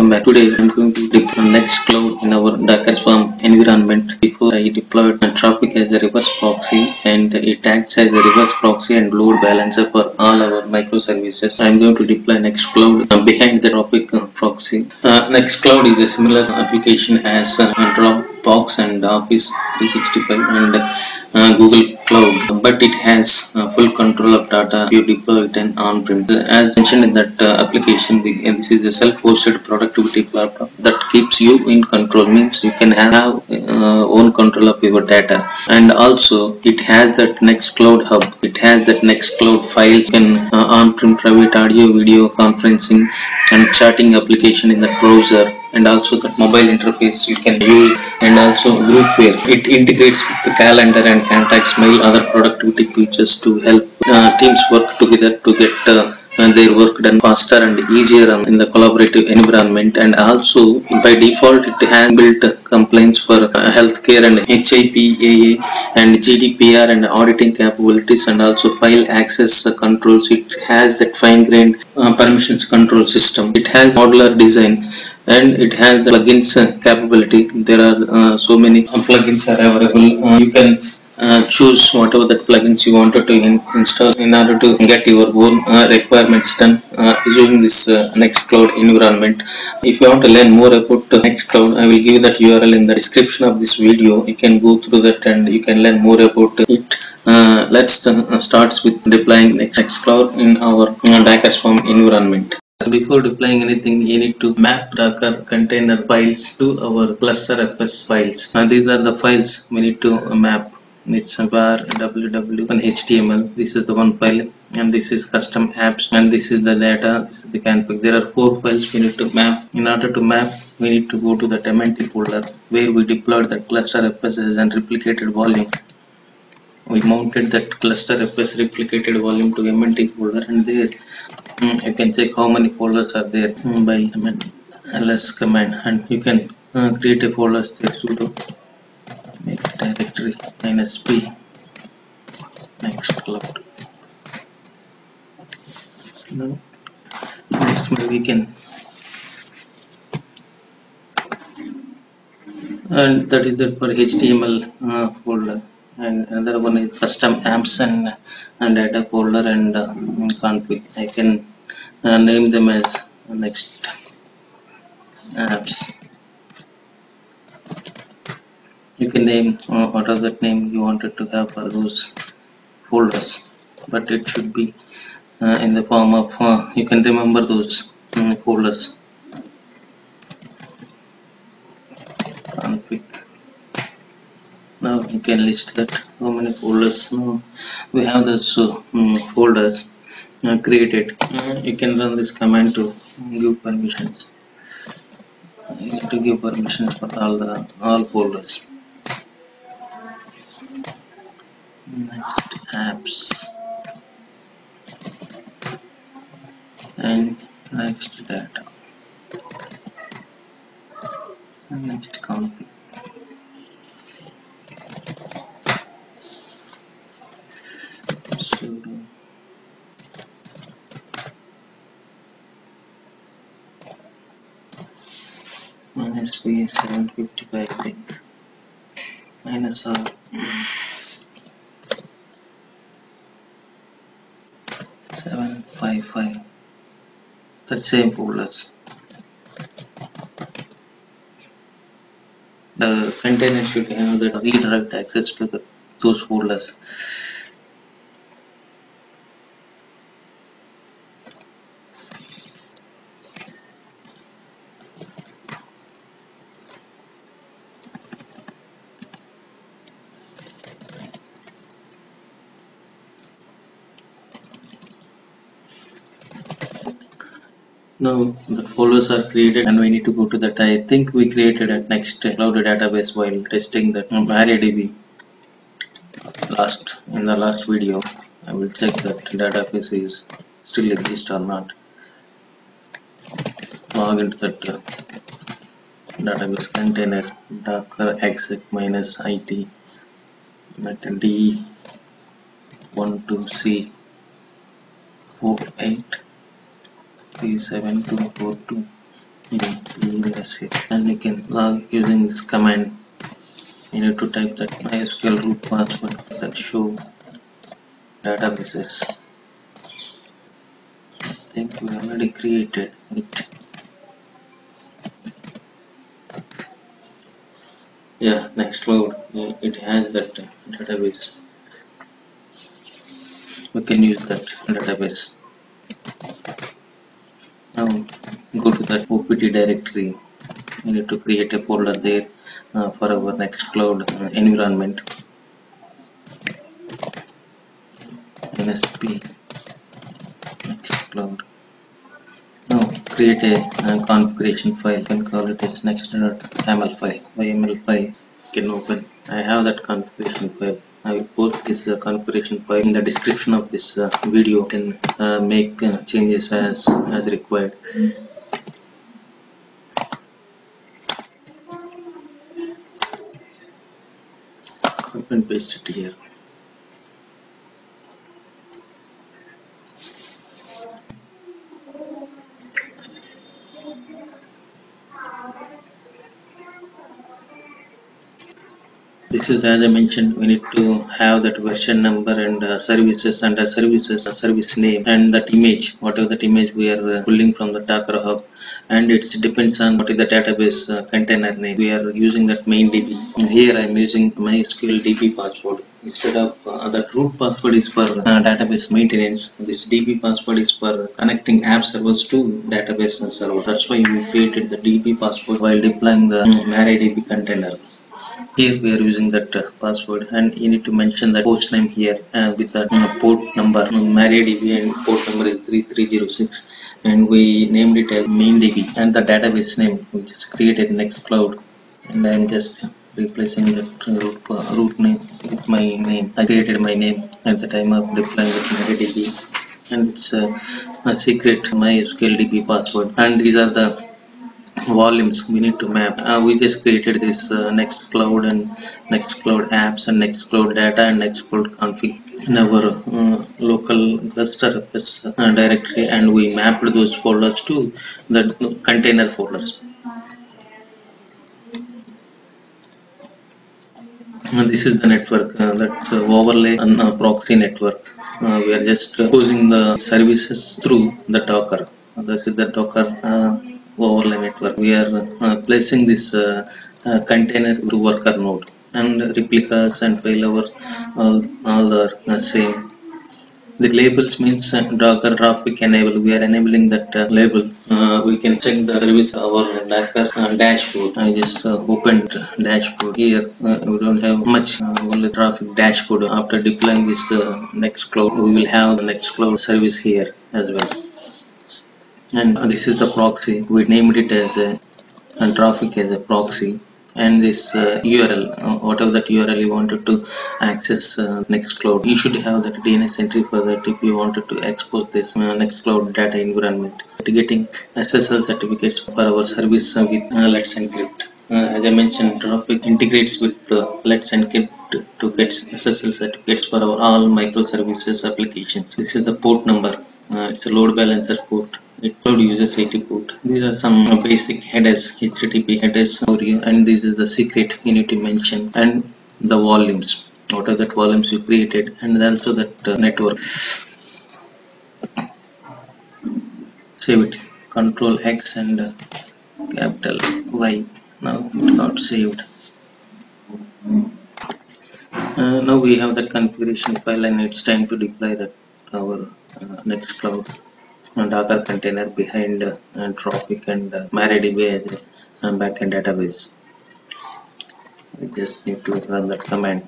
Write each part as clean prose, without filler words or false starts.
welcome back. Today I'm going to deploy Nextcloud in our Docker Swarm environment. Before I deployed Anthropic as a reverse proxy, and it acts as a reverse proxy and load balancer for all our microservices. I'm going to deploy Nextcloud behind the Anthropic proxy. Nextcloud is a similar application as Dropbox and Office 365 and Google Cloud, but it has full control of data if you deploy it on-prem. As mentioned in that application, this is a self-hosted productivity platform that keeps you in control. Means you can have own control of your data, and also it has that Nextcloud hub. It has that Nextcloud files. You can on-prem private audio, video conferencing, and chatting application in that browser, and also that mobile interface you can use, and also groupware. It integrates with the calendar and contacts mail, other productivity features to help teams work together to get their work done faster and easier in the collaborative environment. And also by default it has built compliance for healthcare and HIPAA and GDPR and auditing capabilities, and also file access controls. It has that fine-grained permissions control system. It has modular design, and it has the plugins capability. There are so many plugins are available. You can choose whatever that plugins you wanted to install in order to get your own requirements done using this Nextcloud environment. If you want to learn more about Nextcloud, I will give that URL in the description of this video. You can go through that and you can learn more about it. Let's start with deploying Nextcloud in our Docker Swarm environment. Before deploying anything, you need to map Docker container files to our cluster.fs files. These are the files we need to map. It's var www and html. This is the one file, and this is custom apps, and this is the data. This is the config. There are 4 files we need to map. In order to map, we need to go to the MNT folder where we deployed that cluster.fs and replicated volume. We mounted that cluster.fs replicated volume to MNT folder, and there you can check how many folders are there by ls command, and you can create a folder there. Sudo make directory -p Nextcloud. Now next we can, and that is that for HTML folder, and another one is custom apps and data folder and config. I can name them as next apps. You can name whatever that name you wanted to have for those folders, but it should be in the form of you can remember those folders. Config. Now you can list that how many folders. Now we have those folders created. You can run this command to give permissions. You need to give permissions for all folders. Next apps and next data and next config. Sudo -p755 link -r -755. That same folders. The container should have the redirect access to those folders. Now the folders are created, and we need to go to that. I think we created a Nextcloud database while testing that MariaDB in the last video. I will check that database is still exist or not. Log into that database container docker exec -it method d12c48 37242 and you can log using this command. You need to type that MySQL root password that show databases. I think we already created it. Yeah, Nextcloud, it has that database. We can use that database. Now go to that OPT directory. We need to create a folder there for our Nextcloud environment. NSP Nextcloud. Now create a configuration file. You can call it as next.yaml file. YML file can open. I have that configuration file. I will post this configuration file in the description of this video. You can make changes as required. Copy and paste it here. This is, as I mentioned, we need to have that version number and services, under services service name and that image, whatever that image we are pulling from the Docker Hub, and it depends on what is the database container name. We are using that main DB. Here I am using MySQL DB password instead of that root password is for database maintenance. This DB password is for connecting app servers to database server. That's why we created the DB password while deploying the MariaDB container. Here we are using that password, and you need to mention the host name here with the port number. MariaDB and port number is 3306, and we named it as maindb, and the database name we just created Nextcloud, and I am just replacing that root name with my name. I created my name at the time of deploying the MariaDB, and it's a secret MySQL DB password, and these are the volumes we need to map. We just created this Nextcloud and Nextcloud apps and Nextcloud data and Nextcloud config in our local cluster directory, and we mapped those folders to the container folders. This is the network that's overlay on proxy network. We are just posing the services through the Docker. This is the Docker overlay network. We are placing this container to worker node, and replicas and failover all are same. The labels means Docker traffic enable. We are enabling that label. We can check the service our Docker dashboard. I just opened dashboard here. We don't have much only traffic dashboard. After deploying this Nextcloud, we will have the Nextcloud service here as well. And this is the proxy. We named it as a traffic as a proxy. And this URL, whatever that URL you wanted to access Nextcloud, you should have that DNS entry for that if you wanted to export this Nextcloud data environment. Getting SSL certificates for our service with Let's Encrypt. As I mentioned, Traffic integrates with Let's Encrypt to get SSL certificates for our all microservices applications. This is the port number. It's a load balancer port. It load uses 80 port. These are some basic headers, HTTP headers for you, and this is the secret you need to mention, and the volumes. What are that volumes you created, and also that network. Save it. Control X and capital Y. Now it got saved. Now we have that configuration file, and it's time to deploy that our Nextcloud Docker container behind Traffic and MariaDB as a backend database. We just need to run that command.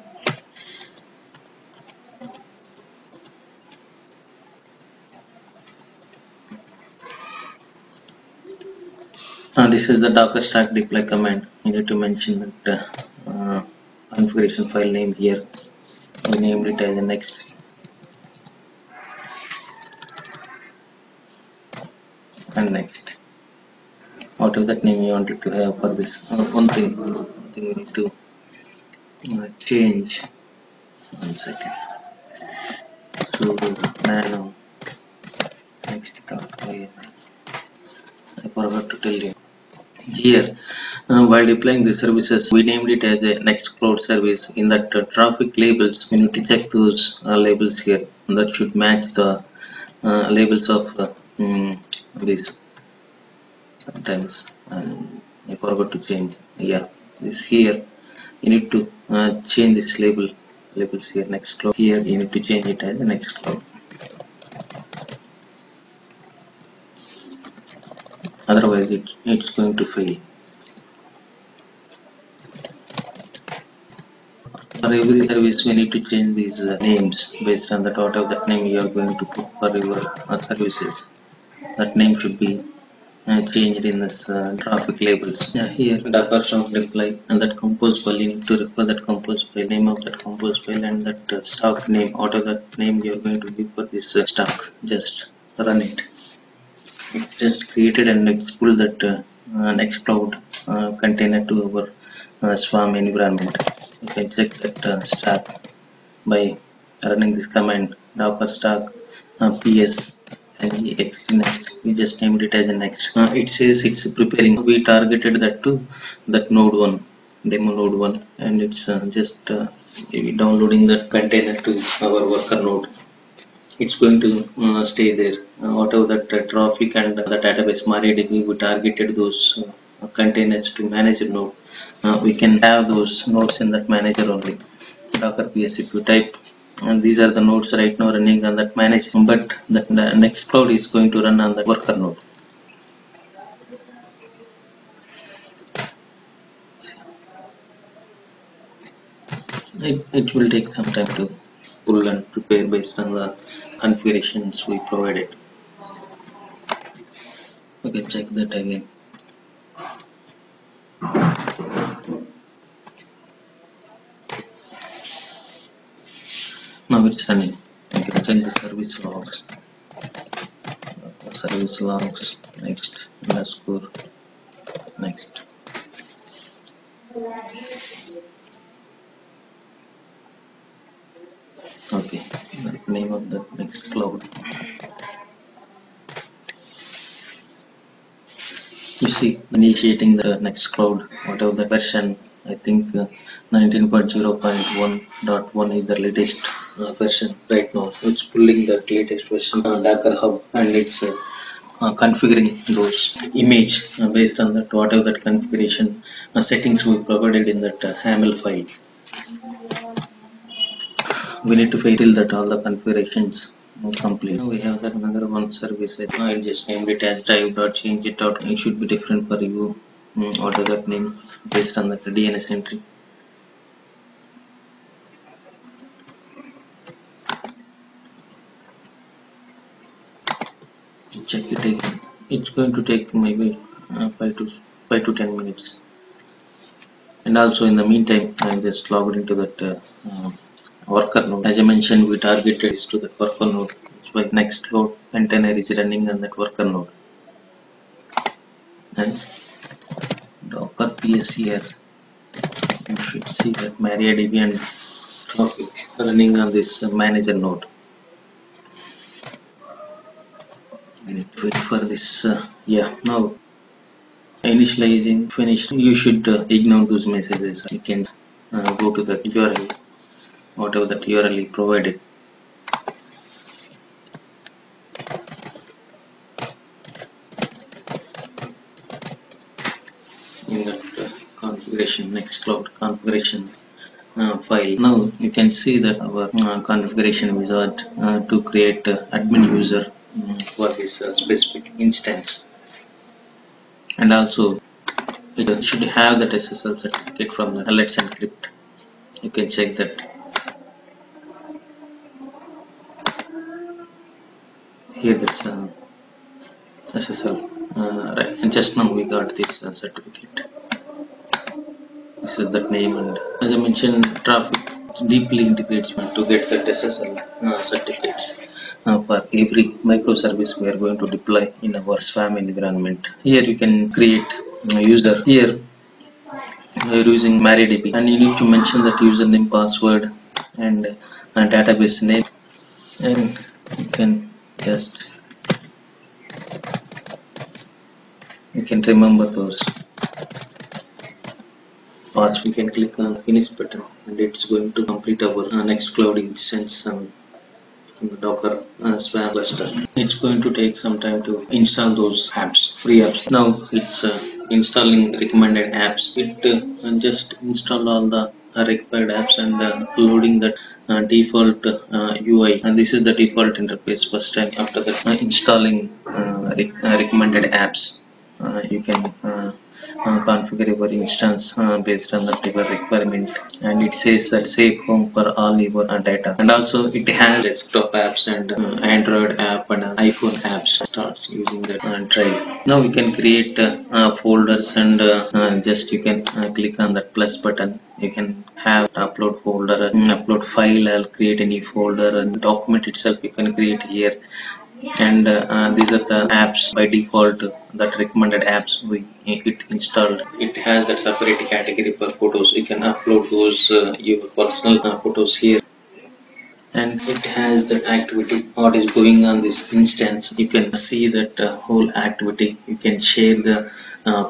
This is the Docker stack deploy command. You need to mention that configuration file name here. We named it as a next. And next. Whatever that name you wanted to have for this. One thing we need to change. 1 second. Sudo nano next.yml. I forgot to tell you. Here, while deploying the services, we named it as a Nextcloud service. In that traffic labels, we need to check those labels here. That should match the labels of this. Sometimes I forgot to change. Yeah, this here. You need to change this labels here. Nextcloud. Here, you need to change it as a Nextcloud. Otherwise, it's going to fail. For every service, we need to change these names based on the dot of that name you are going to put for your services. That name should be changed in this traffic labels. Here, Docker stock deploy and that compose file. You need to refer that compose file, name of that compose file, and that stock name. Out of that name, you are going to give for this stock. Just run it. It's just created and it's pulled that Nextcloud container to our Swarm environment. You can check that stack by running this command docker stack ps and next. We just named it as a next. It says it's preparing. We targeted that to that node 1, demo node 1, and it's just downloading that container to our worker node. It's going to stay there. Whatever that traffic and the database MariaDB, we targeted those containers to manager node. We can have those nodes in that manager only. Docker PS if you type, and these are the nodes right now running on that manager, but that Nextcloud is going to run on the worker node. It will take some time to pull and prepare based on the configurations we provided. We can check that again. Now it's running. You can check the service logs. Service logs. Next underscore next. Okay, the name of the Nextcloud. You see, initiating the Nextcloud, whatever the version, I think 19.0.1.1 is the latest version right now. It's pulling the latest version on Docker Hub, and it's configuring those image based on that whatever that configuration settings we provided in that YAML file. We need to fill that all the configurations complete. We have that another one service. I just named it as drive.change it out. It should be different for you. What is that name based on the DNS entry. Check it again. It's going to take maybe 5 to 10 minutes. And also in the meantime, I just logged into that worker node. As I mentioned, we targeted this to the worker node. That's why Nextcloud container is running on that worker node. And Docker PS here. You should see that MariaDB and traffic running on this manager node. We need to wait for this. Yeah, now initializing finished. You should ignore those messages. You can go to that URL, whatever that URL you provided. In that configuration, Nextcloud configuration file. Now you can see that our configuration wizard to create admin user for this specific instance, and also it should have that SSL certificate from the Let's Encrypt. You can check that. Here that's SSL. Right, and just now we got this certificate. This is that name, and as I mentioned, traffic deeply integrates to get that SSL certificates for every microservice we are going to deploy in our Swarm environment. Here you can create a user. Here we are using MariaDB, and you need to mention that username, password, and database name, and you can remember those. paths. We can click on finish button and it's going to complete our Nextcloud instance in the Docker Swarm cluster. It's going to take some time to install those apps, free apps. Now it's installing recommended apps. It just install all the required apps and loading that default UI, and this is the default interface first time. After that, installing recommended apps. You can configure your instance based on that your requirement, and it says that save home for all your data, and also it has desktop apps and Android app and iPhone apps. Starts using that drive. Now we can create folders, and just you can click on that plus button. You can have upload folder and upload file. I'll create a new folder, and document itself you can create here. And these are the apps by default, that recommended apps it installed. It has that separate category for photos. You can upload those your personal photos here, and it has the activity what is going on this instance. You can see that whole activity. You can share the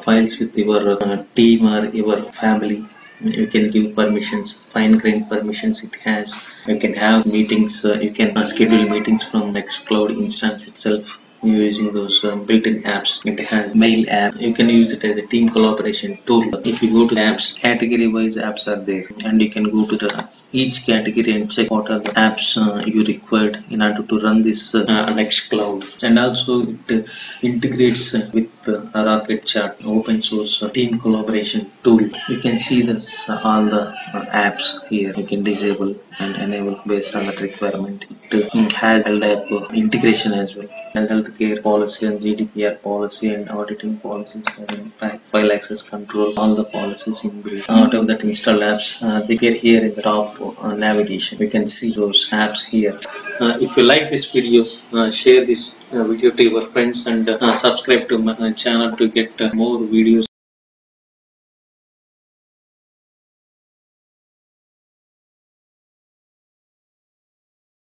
files with your team or your family. You can give permissions, fine grained permissions it has. You can have meetings, you can schedule meetings from Nextcloud instance itself using those built-in apps. It has mail app. You can use it as a team collaboration tool. If you go to apps, category wise apps are there, and you can go to the each category and check what are the apps you required in order to run this Nextcloud. And also it integrates with Rocket Chat, open source team collaboration tool. You can see this all the apps here. You can disable and enable based on that requirement. It has LDAP integration as well, and healthcare policy and GDPR policy and auditing policies and file access control. All the policies inbuilt. Out of that install apps, they get here in the top navigation. We can see those apps here. If you like this video, share this video to your friends, and subscribe to my channel to get more videos.